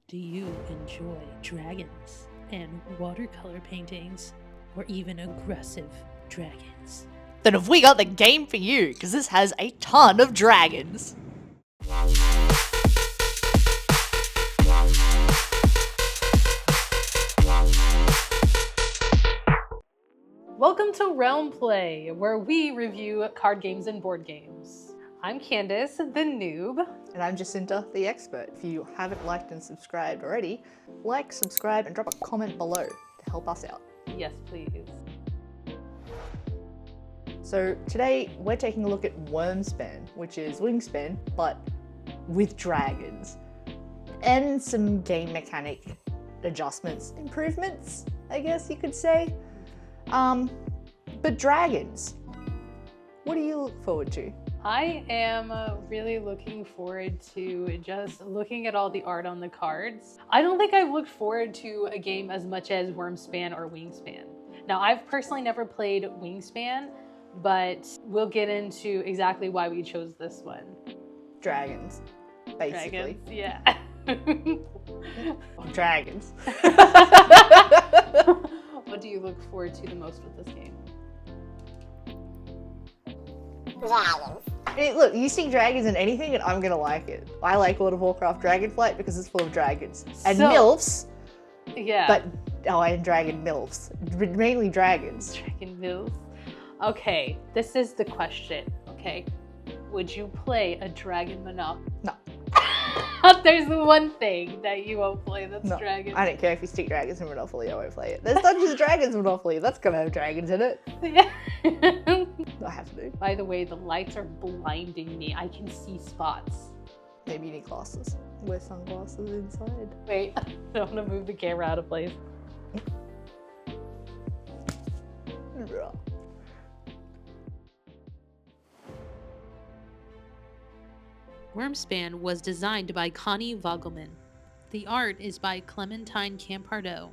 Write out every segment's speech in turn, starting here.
Do you enjoy dragons and watercolor paintings, or even aggressive dragons? Then have we got the game for you, because this has a ton of dragons. Welcome to Realm Play, where we review card games and board games. I'm Candace, the noob. And I'm Jacinta, the expert. If you haven't liked and subscribed already, like, subscribe, and drop a comment below to help us out. Yes, please. So today we're taking a look at Wyrmspan, which is Wingspan, but with dragons. And some game mechanic adjustments, improvements, I guess you could say. But dragons. What do you look forward to? I am really looking forward to just looking at all the art on the cards. I don't think I've looked forward to a game as much as Wyrmspan or Wingspan. Now, I've personally never played Wingspan, but we'll get into exactly why we chose this one. Dragons, basically. Dragons, yeah. Dragons. What do you look forward to the most with this game? Dragons. Hey, look, you see dragons in anything and I'm gonna like it. I like World of Warcraft Dragonflight because it's full of dragons. And MILFs, Yeah. but, and dragon MILFs. Mainly dragons. Dragon Mills. Okay, this is the question, okay? Would you play a Dragon Monopoly? No. There's one thing that you won't play that's No, Dragon. I don't care if you stick dragons in Monopoly, I won't play it. There's Dungeons and Dragons Monopoly, that's gonna have dragons in it. Yeah. I have to. By the way, the lights are blinding me. I can see spots. Maybe you need glasses. Wear sunglasses inside. Wait, I want to move the camera out of place. Wyrmspan was designed by Connie Vogelman. The art is by Clementine Campardo,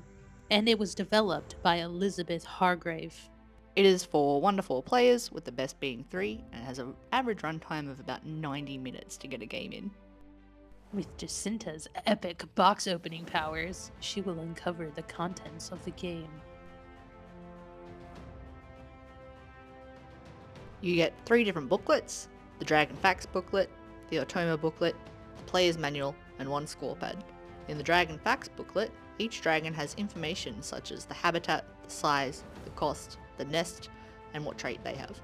and it was developed by Elizabeth Hargrave. It is for 1 to 4 players, with the best being 3, and it has an average runtime of about 90 minutes to get a game in. With Jacinta's epic box opening powers, she will uncover the contents of the game. You get 3 different booklets: the Dragon Facts booklet, the Automa booklet, the Player's Manual, and 1 score pad. In the Dragon Facts booklet, each dragon has information such as the habitat, the size, the cost, the nest, and what trait they have.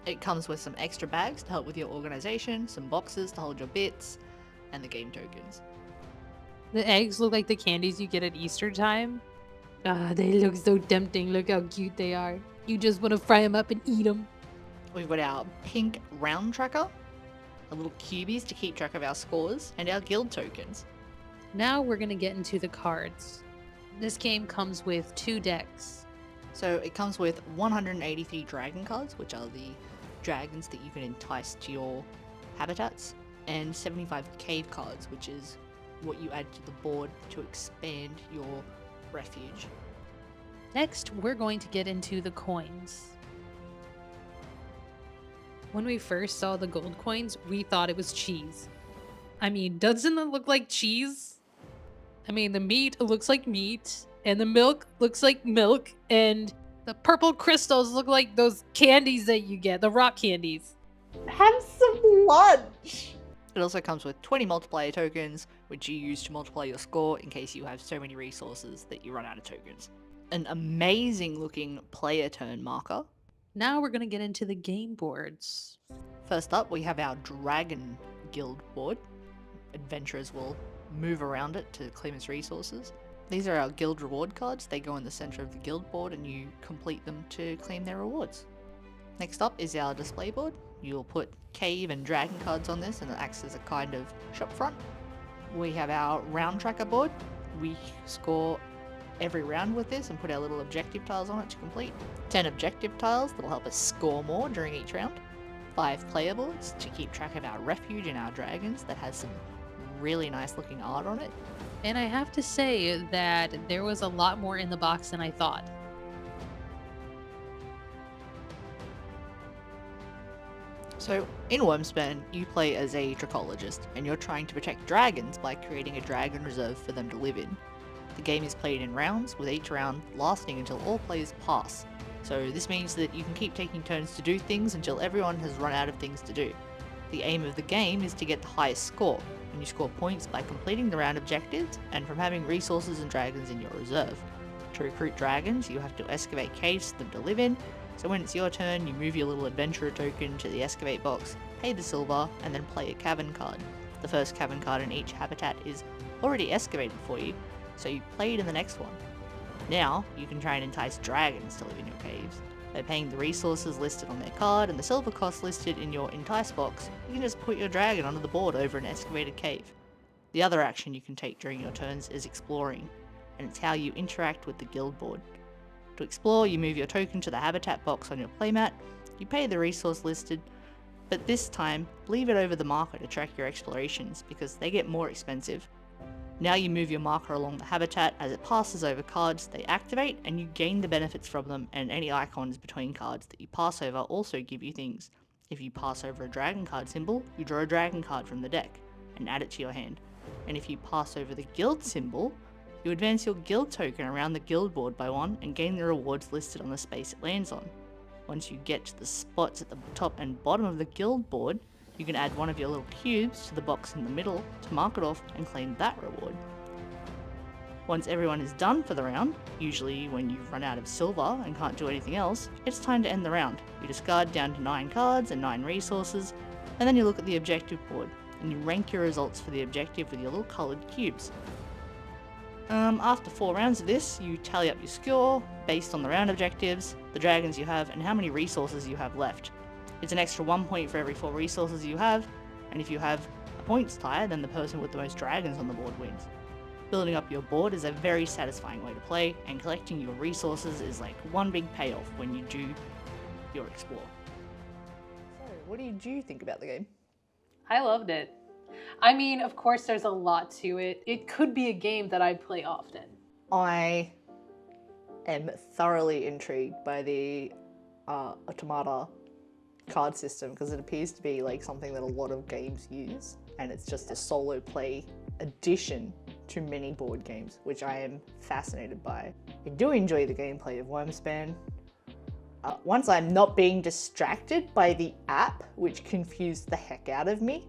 It comes with some extra bags to help with your organization, some boxes to hold your bits, and the game tokens. The eggs look like the candies you get at Easter time. Ah, they look so tempting. Look how cute they are. You just want to fry them up and eat them. We've got our pink round tracker, our little cubies to keep track of our scores, and our guild tokens. Now we're going to get into the cards. This game comes with 2 decks. So it comes with 183 dragon cards, which are the dragons that you can entice to your habitats, and 75 cave cards, which is what you add to the board to expand your refuge. Next, we're going to get into the coins. When we first saw the gold coins, we thought it was cheese. I mean, doesn't it look like cheese? I mean, the meat looks like meat, and the milk looks like milk, and the purple crystals look like those candies that you get, the rock candies. Have some lunch! It also comes with 20 multiplier tokens, which you use to multiply your score in case you have so many resources that you run out of tokens. An amazing looking player turn marker. Now we're going to get into the game boards. First up, we have our Dragon Guild board. Adventurers will move around it to claim its resources. These are our guild reward cards. They go in the center of the guild board and you complete them to claim their rewards. Next up is our display board. You'll put cave and dragon cards on this and it acts as a kind of shop front. We have our round tracker board. We score every round with this and put our little objective tiles on it to complete. 10 objective tiles that'll help us score more during each round. 5 player boards to keep track of our refuge and our dragons that has some really nice looking art on it. And I have to say that there was a lot more in the box than I thought. So, in Wyrmspan, you play as a trichologist, and you're trying to protect dragons by creating a dragon reserve for them to live in. The game is played in rounds, with each round lasting until all players pass. So this means that you can keep taking turns to do things until everyone has run out of things to do. The aim of the game is to get the highest score, and you score points by completing the round objectives and from having resources and dragons in your reserve. To recruit dragons, you have to excavate caves for them to live in, so when it's your turn, you move your little adventurer token to the excavate box, pay the silver, and then play a cavern card. The first cavern card in each habitat is already excavated for you, so you play it in the next one. Now, you can try and entice dragons to live in your caves. By paying the resources listed on their card and the silver cost listed in your entice box, you can just put your dragon onto the board over an excavated cave. The other action you can take during your turns is exploring, and it's how you interact with the guild board. To explore, you move your token to the habitat box on your playmat, you pay the resource listed, but this time, leave it over the marker to track your explorations because they get more expensive. Now you move your marker along the habitat. As it passes over cards, they activate and you gain the benefits from them, and any icons between cards that you pass over also give you things. If you pass over a dragon card symbol, you draw a dragon card from the deck and add it to your hand. And if you pass over the guild symbol, you advance your guild token around the guild board by 1 and gain the rewards listed on the space it lands on. Once you get to the spots at the top and bottom of the guild board, you can add one of your little cubes to the box in the middle to mark it off and claim that reward. Once everyone is done for the round, usually when you've run out of silver and can't do anything else, it's time to end the round. You discard down to 9 cards and 9 resources, and then you look at the objective board, and you rank your results for the objective with your little coloured cubes. After 4 rounds of this, you tally up your score based on the round objectives, the dragons you have, and how many resources you have left. It's an extra 1 point for every 4 resources you have, and if you have a points tie, then the person with the most dragons on the board wins. Building up your board is a very satisfying way to play, and collecting your resources is like one big payoff when you do your explore. So, what did you think about the game? I loved it. I mean, of course, there's a lot to it. It could be a game that I play often. I am thoroughly intrigued by the automata card system because it appears to be like something that a lot of games use, and it's just a solo play addition to many board games, which I am fascinated by. I do enjoy the gameplay of Wyrmspan. Once I'm not being distracted by the app, which confused the heck out of me.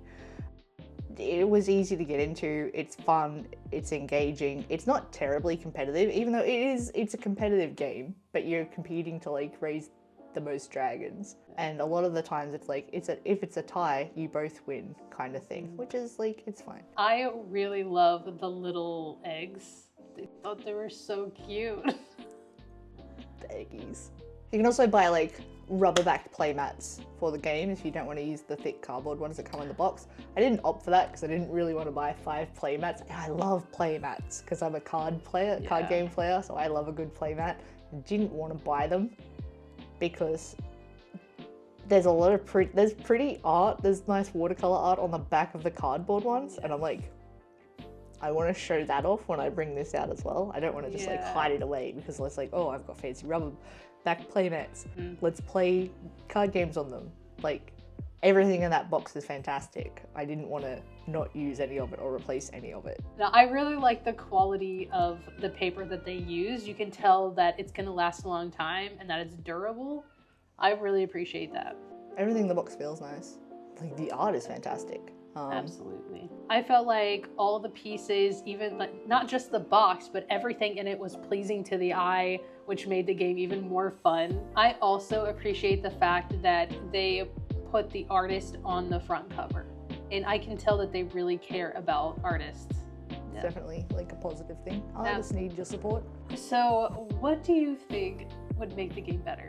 It was easy to get into, it's fun, it's engaging, it's not terribly competitive, even though it's a competitive game, but you're competing to like raise the most dragons. And a lot of the times it's like, if it's a tie, you both win kind of thing, which is like, it's fine. I really love the little eggs. I thought they were so cute. The eggies. You can also buy like rubber-backed playmats for the game if you don't want to use the thick cardboard ones that come in the box. I didn't opt for that because I didn't really want to buy 5 playmats. I love playmats because I'm a card game player, so I love a good playmat. I didn't want to buy them because there's a lot of pretty art. There's nice watercolor art on the back of the cardboard ones, and I'm like, I want to show that off when I bring this out as well. I don't want to just like hide it away because it's like, oh, I've got fancy rubber back playmats. Let's play card games on them. Like, everything in that box is fantastic. I didn't want to not use any of it or replace any of it. Now, I really like the quality of the paper that they use. You can tell that it's going to last a long time and that it's durable. I really appreciate that. Everything in the box feels nice. Like, the art is fantastic. Absolutely. I felt like all the pieces, even like not just the box, but everything in it was pleasing to the eye, which made the game even more fun. I also appreciate the fact that they put the artist on the front cover, and I can tell that they really care about artists. It's definitely like a positive thing. Artists need your support. So what do you think would make the game better?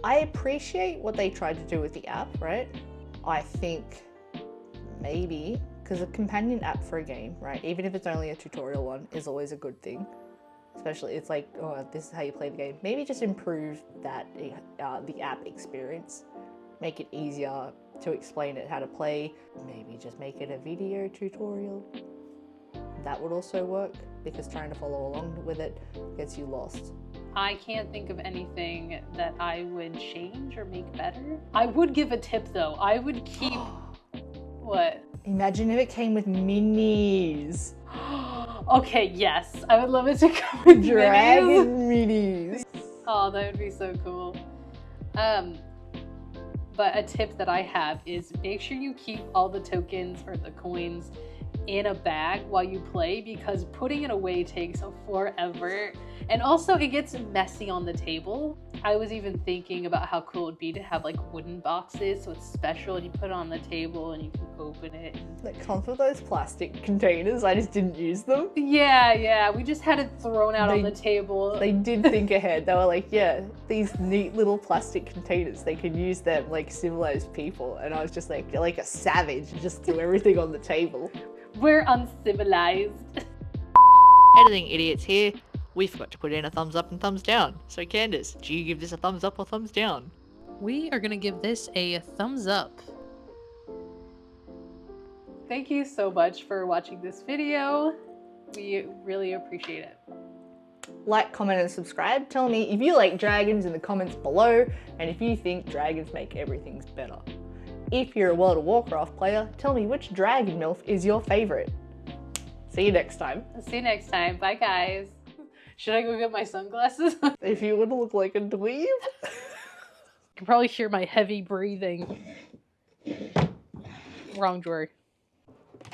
I appreciate what they tried to do with the app, right? I think maybe, because a companion app for a game, right, even if it's only a tutorial one, is always a good thing. Especially, it's like, oh, this is how you play the game. Maybe just improve that, the app experience. Make it easier to explain it how to play. Maybe just make it a video tutorial. That would also work, because trying to follow along with it gets you lost. I can't think of anything that I would change or make better. I would give a tip though. I would keep, what? Imagine if it came with minis. Okay, yes. I would love it to come with minis. Dragon minis. Oh, that would be so cool. But a tip that I have is make sure you keep all the tokens or the coins in a bag while you play, because putting it away takes forever. And also it gets messy on the table. I was even thinking about how cool it would be to have like wooden boxes, so it's special and you put it on the table and you can open it. That comes with those plastic containers. I just didn't use them. Yeah, we just had it thrown out on the table. They did think ahead. They were like, yeah, these neat little plastic containers, they can use them like civilized people. And I was just like, you're like a savage, just threw everything on the table. We're uncivilized. Editing idiots here. We forgot to put in a thumbs up and thumbs down. So Candace, do you give this a thumbs up or thumbs down? We are gonna give this a thumbs up. Thank you so much for watching this video. We really appreciate it. Like, comment, and subscribe. Tell me if you like dragons in the comments below, and if you think dragons make everything better. If you're a World of Warcraft player, tell me which dragon MILF is your favorite. See you next time. See you next time. Bye, guys. Should I go get my sunglasses? If you want to look like a dweeb. You can probably hear my heavy breathing. Wrong drawer.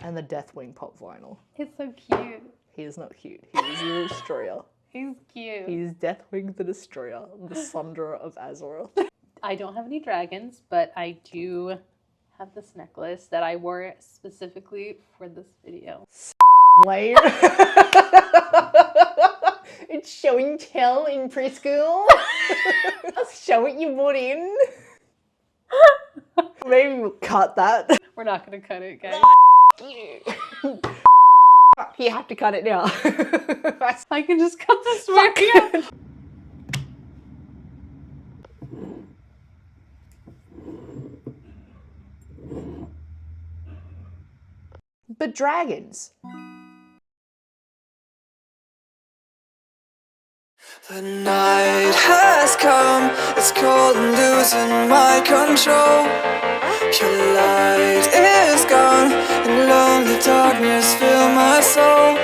And the Deathwing pop vinyl. It's so cute. He is not cute. He is the Destroyer. He's cute. He is Deathwing the Destroyer, the Sunderer of Azeroth. I don't have any dragons, but I do have this necklace that I wore specifically for this video. Lame. It's show and tell in preschool. Show what you brought in. Maybe we'll cut that. We're not gonna cut it, guys. You have to cut it now. I can just cut this swear. But dragons. The night has come, it's cold and losing my control. Your light is gone, and lonely darkness fill my soul.